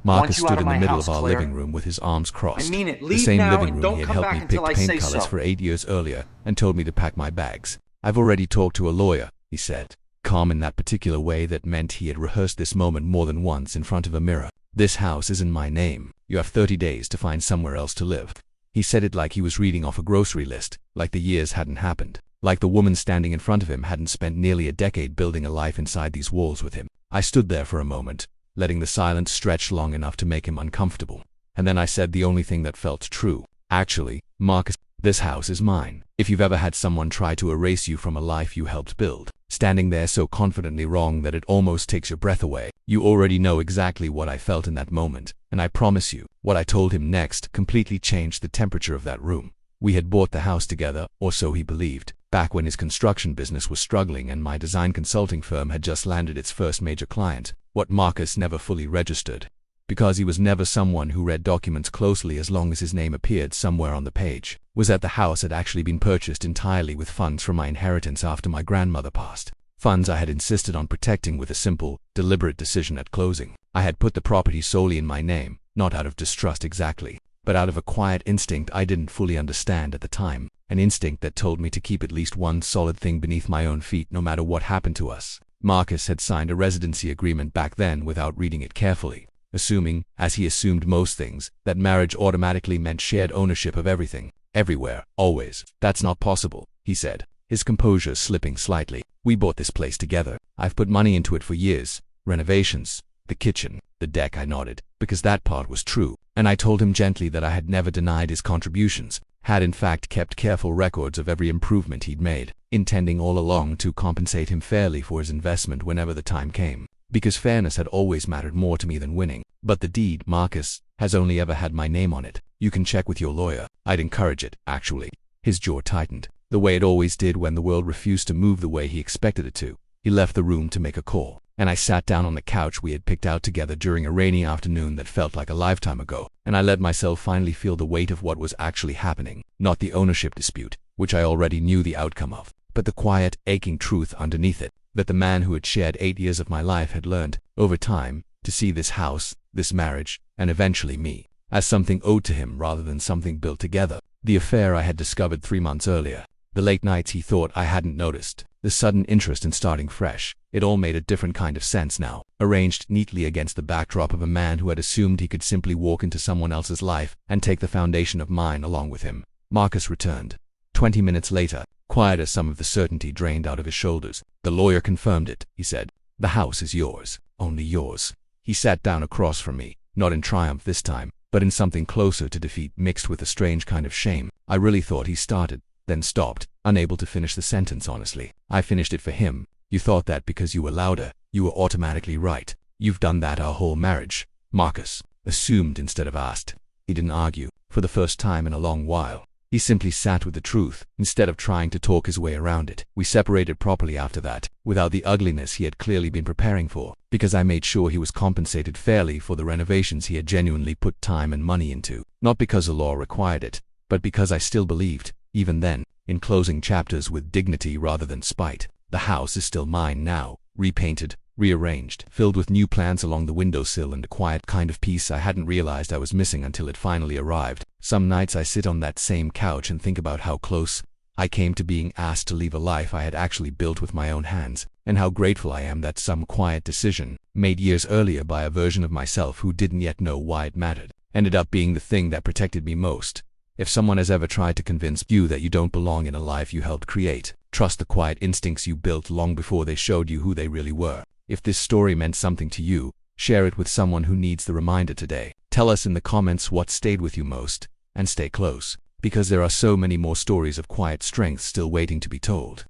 Marcus you stood out of in the my middle house, of our Claire. living room with his arms crossed. I mean it. The Leave same now living and room don't he had come helped back me until pick I say paint colors so. for 8 years earlier and told me to pack my bags. I've already talked to a lawyer, he said, calm in that particular way that meant he had rehearsed this moment more than once in front of a mirror. This house is in my name. You have 30 days to find somewhere else to live. He said it like he was reading off a grocery list, like the years hadn't happened, like the woman standing in front of him hadn't spent nearly a decade building a life inside these walls with him. I stood there for a moment, letting the silence stretch long enough to make him uncomfortable. And then I said the only thing that felt true. Actually, Marcus, this house is mine. If you've ever had someone try to erase you from a life you helped build, standing there so confidently wrong that it almost takes your breath away, you already know exactly what I felt in that moment. And I promise you, what I told him next completely changed the temperature of that room. We had bought the house together, or so he believed, back when his construction business was struggling and my design consulting firm had just landed its first major client. What Marcus never fully registered, because he was never someone who read documents closely as long as his name appeared somewhere on the page, was that the house had actually been purchased entirely with funds from my inheritance after my grandmother passed. Funds I had insisted on protecting with a simple, deliberate decision at closing. I had put the property solely in my name, not out of distrust exactly, but out of a quiet instinct I didn't fully understand at the time, an instinct that told me to keep at least one solid thing beneath my own feet no matter what happened to us. Marcus had signed a residency agreement back then without reading it carefully, assuming, as he assumed most things, that marriage automatically meant shared ownership of everything, everywhere, always. That's not possible, he said, his composure slipping slightly. We bought this place together. I've put money into it for years. Renovations, the kitchen, the deck. I nodded, because that part was true, and I told him gently that I had never denied his contributions, had in fact kept careful records of every improvement he'd made, intending all along to compensate him fairly for his investment whenever the time came, because fairness had always mattered more to me than winning. But the deed, Marcus, has only ever had my name on it. You can check with your lawyer. I'd encourage it, actually. His jaw tightened, the way it always did when the world refused to move the way he expected it to. He left the room to make a call, and I sat down on the couch we had picked out together during a rainy afternoon that felt like a lifetime ago, and I let myself finally feel the weight of what was actually happening. Not the ownership dispute, which I already knew the outcome of, but the quiet, aching truth underneath it, that the man who had shared 8 years of my life had learned, over time, to see this house, this marriage, and eventually me, as something owed to him rather than something built together. The affair I had discovered 3 months earlier, the late nights he thought I hadn't noticed, the sudden interest in starting fresh, it all made a different kind of sense now, arranged neatly against the backdrop of a man who had assumed he could simply walk into someone else's life and take the foundation of mine along with him. Marcus returned. 20 minutes later, quiet as some of the certainty drained out of his shoulders. The lawyer confirmed it, he said. The house is yours, only yours. He sat down across from me, not in triumph this time, but in something closer to defeat mixed with a strange kind of shame. I really thought he started, then stopped, unable to finish the sentence honestly. I finished it for him. You thought that because you were louder, you were automatically right. You've done that our whole marriage. Marcus assumed instead of asked. He didn't argue, for the first time in a long while. He simply sat with the truth, instead of trying to talk his way around it. We separated properly after that, without the ugliness he had clearly been preparing for, because I made sure he was compensated fairly for the renovations he had genuinely put time and money into, not because the law required it, but because I still believed, even then, in closing chapters with dignity rather than spite. The house is still mine now, repainted, rearranged, filled with new plants along the windowsill and a quiet kind of peace I hadn't realized I was missing until it finally arrived. Some nights I sit on that same couch and think about how close I came to being asked to leave a life I had actually built with my own hands, and how grateful I am that some quiet decision, made years earlier by a version of myself who didn't yet know why it mattered, ended up being the thing that protected me most. If someone has ever tried to convince you that you don't belong in a life you helped create, trust the quiet instincts you built long before they showed you who they really were. If this story meant something to you, share it with someone who needs the reminder today. Tell us in the comments what stayed with you most, and stay close, because there are so many more stories of quiet strength still waiting to be told.